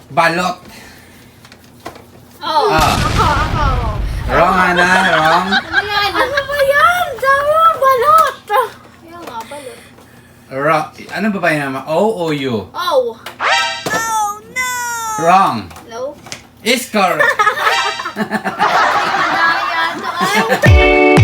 Balot. Oh, ako. Wrong, Hana. Wrong. Ano yan? Ano ba yan? Sabi mo, balot. Kaya nga, balot. Wrong. Ano ba ba yung naman? O o U? Oh. Wrong. Hello? Is correct. Kaya to ay.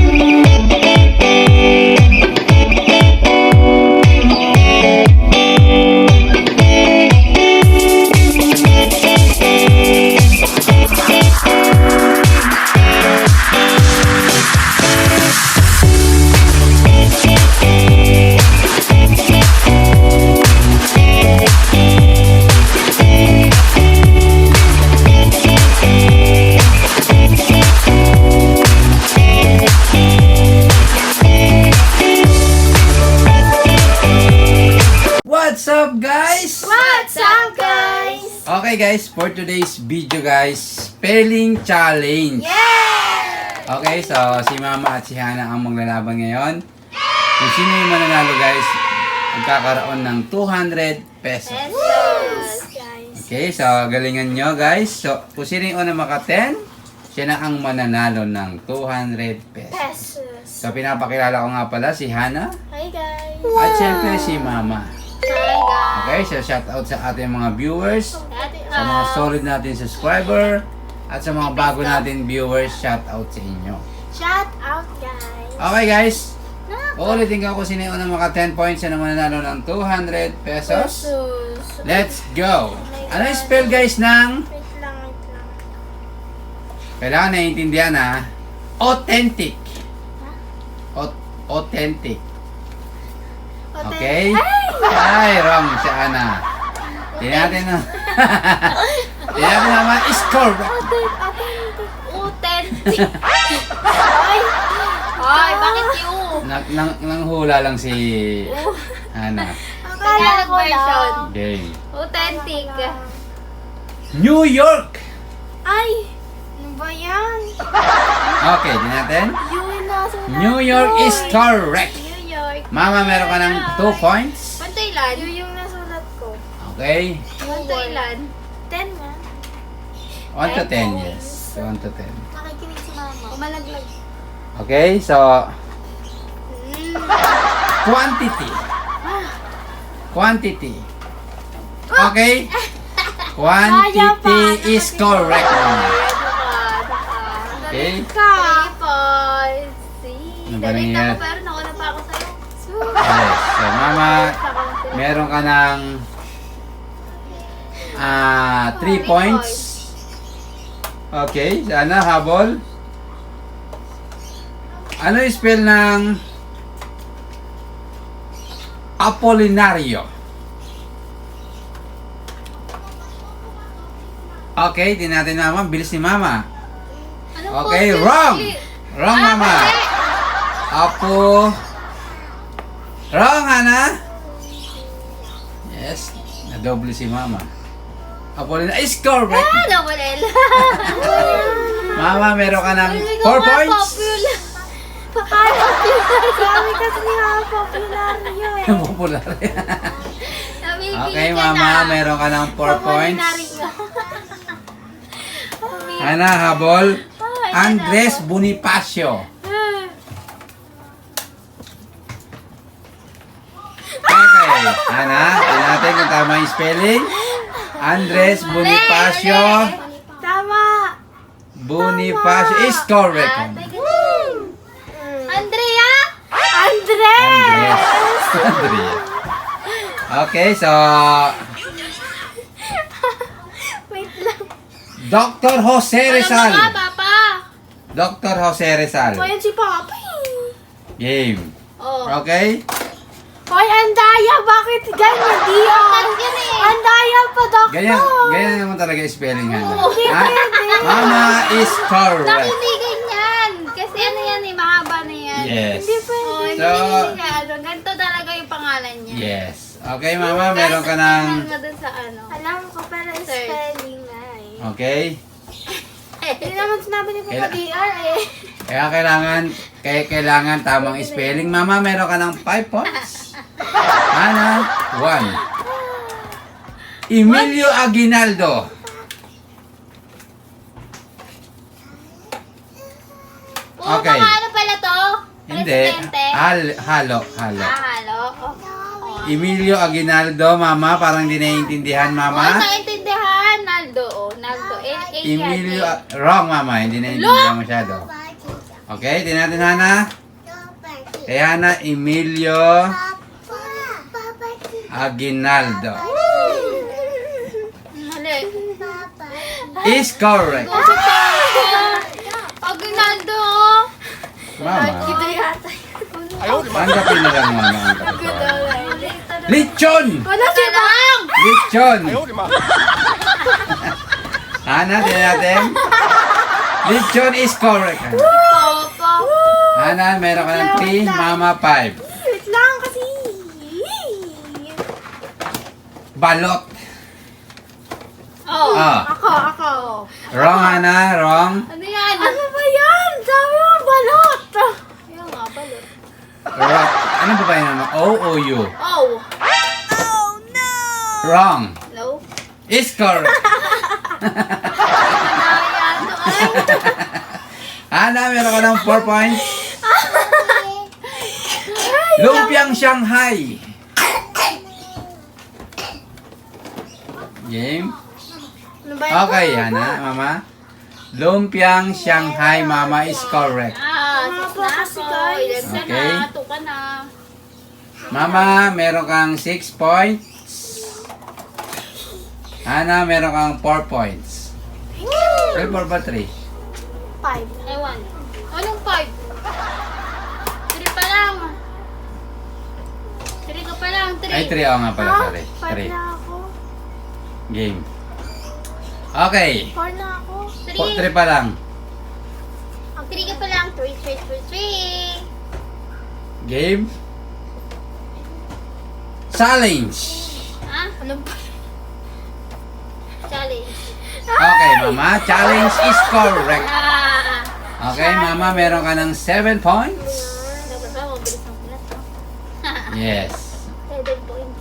What's up, guys? What's up, guys? Okay, guys. For today's video, guys, spelling challenge. Yeah! Okay, so si Mama at si Hana ang maglalaban ngayon. Kung sino yung mananalo, guys, magkakaroon ng 200 pesos. Pesos. Guys. Okay, so galingan nyo, guys. So, kung sino yung una maka-10, siya na ang mananalo ng 200 pesos. Pesos. So, pinapakilala ko nga pala si Hana Hi, guys. at syempre si Mama. Hi, guys. Okay, so shout out sa ating mga viewers, Ate, sa mga solid natin subscriber, at sa mga bago natin viewers, shout out sa inyo. Shout out, guys. Okay, guys. Uulitin ko kung sino yung unang maka 10 points na mananalo ng 200 pesos. Let's go! Ano yung spell, guys, ng... Wait lang. Kailangan naiintindihan, ha? Authentic. Authentic. Okay? Ay, wrong si Ana. Tingnan natin, no? Tingnan natin naman. Is correct. Authentic. Ay, bakit you? Nanghula lang si Ana. Akala Tagalog ko version. lang. Okay. Authentic. New York. Ay! Ano ba yan? Okay, tingnan natin. Yun nasa New York is correct. New York. Mama, meron ka ng 2 points. Pantaylan. Yun yung nasulat ko. Okay. Pantaylan. 10 man. 1 to 10, yes. 1 to 10. Nakikinig si mama. Umalaglag. Okay, so... Quantity. Quantity. Okay? Quantity is correct. Okay? Ka! 3 points. Ano ba Dalita nangyayari? ko pero nauna pa ako sa'yo. Yes. So, Mama, meron ka ng 3 points. Okay, sana habol. Ano yung spell ng Apolinario? Okay, di natin Mama. Bilis ni Mama. Ano Okay, po? wrong! Wrong, Mama. Apo. Wrong, Hana. Yes, nadoble si Mama. Apolinario is correct. Ah, double L. Mama, meron ka ng Hindi 4 ko nga points. popular. Sabi kasi ni mama popular yun eh. Popular. Namimili Okay, ka Mama, na. meron ka ng 4 points. Namimili. Hana, habol. Ay, Andres Bonifacio. Okay, Hana, tingnan natin kung tama yung spelling. Andres Bonifacio. Tama! Bonifacio is correct. Andrea? Andres! Andres. Okay, so Wait lang. Dr. Jose Rizal. Ano ba, Papa? Dr. Jose Rizal. So yan si Papa eh. Game. Oh. Okay? Hoy, Andaya, bakit ganyan? Di yan. Yan eh. Andaya pa, doktor. Ganyan naman talaga yung spelling Hana. Hindi Ha? pwede. Mama is Bakit correct. hindi ganyan? Kasi ano yan eh, mahaba na yan. Yes. Hindi pwede. Oh, hindi So- niya. Ano, ganito talaga yung pangalan niya. Yes. Okay, Mama, meron ka ng... Tingnan mo dun sa ano. Alam ko, pero spelling na eh. Okay? Hindi naman sinabi ni Papa Kailan- DR eh. Kaya kailangan tamang spelling. Mama, meron ka ng 5 points. Hana, 1. Emilio Aguinaldo. Okay. Mga ano pala to? Hindi. Presidente? Halo. Halo. Emilio Aguinaldo, mama. Parang hindi naiintindihan, Oo, mama. naintindihan. Naldo. Naldo. Emilio, wrong, mama. Hindi naiintindihan masyado. Okay, tingnan natin, Hana. Kay Hana, Emilio Aguinaldo. Mali. Is correct. Aguinaldo. Mama. Ito yata. Tanggapin na lang, mama. Ang katotohanan. Lechon! Wala si Bang! Lechon! Hana, tingnan natin. Lechon is correct. Hana. Papa. Hana, meron ka ng 3, mama 5. Wait lang kasi. Balot. Oh. Ah. Ako. Wrong, Hana. Wrong. Ano yan? Ano ba yan? Sabi mo balot. Yung nga, balot. Wrong. Ano ba ba yun, mama? O o U? Oh. Wrong. No? Is correct. Ano ay? Hana, meron ka ng 4 points. Lumpiang Shanghai. Game. Ano ba yan? Okay, Hana, mama. Lumpiang Shanghai, mama, is correct. Sus na kasi, ako. guys. Ilan ka Okay. na? Tuka na. Mama, meron kang 6 points. Hana, meron kang 4 points. 3, 4 ba 3? 5. Ewan. Anong 5? 3 pa lang. 3 ka pa lang. 3. Ay, 3 ako nga pala, sorry. 5 3. na ako. Game. Okay. 4 na ako. 3. 3 pa lang. 3 ka pa lang. 3. Game. Challenge. Ha? Ano ba? Challenge. Okay, mama. Challenge is correct. Ah. Okay, mama. Meron ka ng 7 points. Dapat ba? Mabilis ang pinat. Yes. 7 points.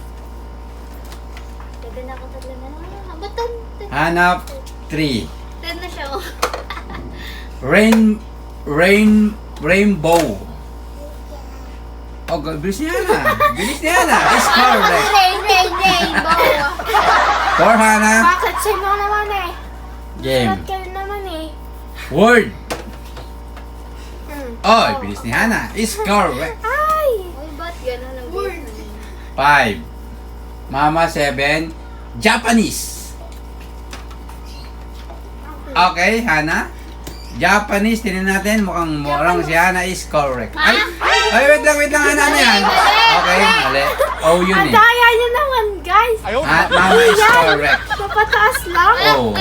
7 na ako. 3 na lang. Ba't 10? Hanap 3. 10 na siya. Oh. Rainbow. Oh, bilis niya na. Bilis niya na. Is correct. Rainbow. 4, Hana. Bakit? Sa'yo mo naman eh. Game. Ba't kayo naman eh? Word. Hmm. Oh, bilis ni Hana. Is correct. Ay! Uy, ba't gano'n ang word? 5. Mama 7. Japanese. Okay, Hana. Japanese, tingnan natin. Mukhang morang si Hana is correct. Ay, wait lang, Hana. Ano yan? Okay, mali. Oh, yun Ang eh. daya nyo naman, guys. Mama is correct. Napataas lang. Oh,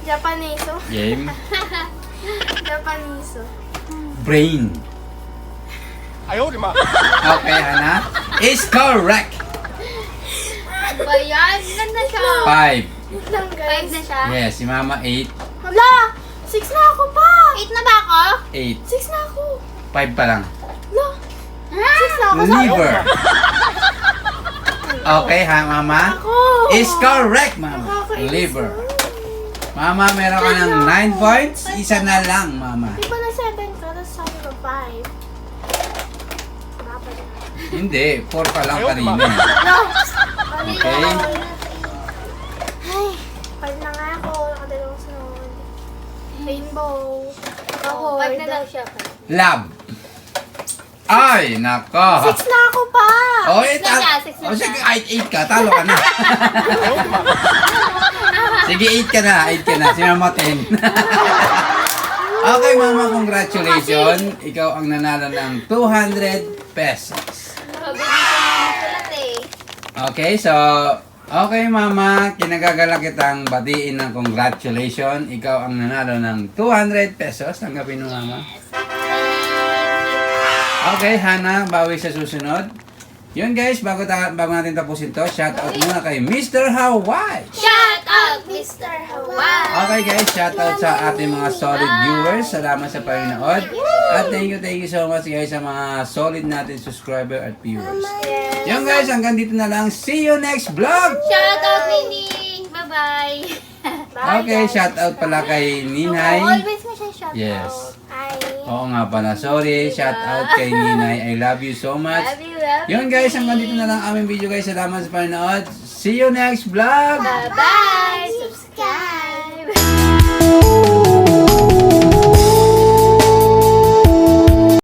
Japanese. Oh. game. Japanese. Oh. Brain. Okay, Hana. Is correct. Ano ba yan? Ilan na siya? 5. Wait lang, 5 guys. na siya? Yes, si Mama 8. Hala! 6 na ako pa! 8 na ba ako? 8. 6 na ako. 5 pa lang. Hala! 6 na ako. Liver. Okay, ha, Mama? Ako! Is correct, Mama. Nakakainis. Liver. Mama, meron ka ng 9 points. Isa na lang, Mama. Di ba na 7 ka? Tapos sabi ko 5. Dapat. Hindi, 4 pa lang kanina. Hala! Okay. Ay, 5 na nga ako. Nakadalawang sunod. Rainbow. Oo, 5 na lang siya. Lab. Ay, nako. 6 na ako pa! Oh, Six na siya, six na oh, siya. sige, 8 ka. Talo ka na. Sige, 8 ka na. 8 ka na. Si Mama 10. Okay, Mama, congratulations. Ikaw ang nanalo ng 200 pesos. Sabi dito mga sulat eh. Okay, so, okay, Mama, kinagagala kitang batiin ng congratulations. Ikaw ang nanalo ng 200 pesos. Tanggapin mo, Mama. Okay, Hana, bawi sa susunod. Yun guys, bago natin tapusin to, shout out muna kay Mr. Hawaii. Shout out, Mr. Hawaii! Okay guys, shout out sa ating mga solid viewers. Salamat sa panonood. At thank you so much guys sa mga solid natin subscriber at viewers. Yes. Yan guys, hanggang dito na lang. See you next vlog! Shout out, Nini! Bye-bye! Bye, Okay, guys. shout out pala kay Ninay. Always mo siya shout Yes. out. Hi. Oo nga pala, sorry. Shout out kay Ninay. I love you so much. Love you, love Yun guys, hanggang dito na lang aming video guys. Salamat sa panonood. See you next vlog! Bye-bye! Subscribe.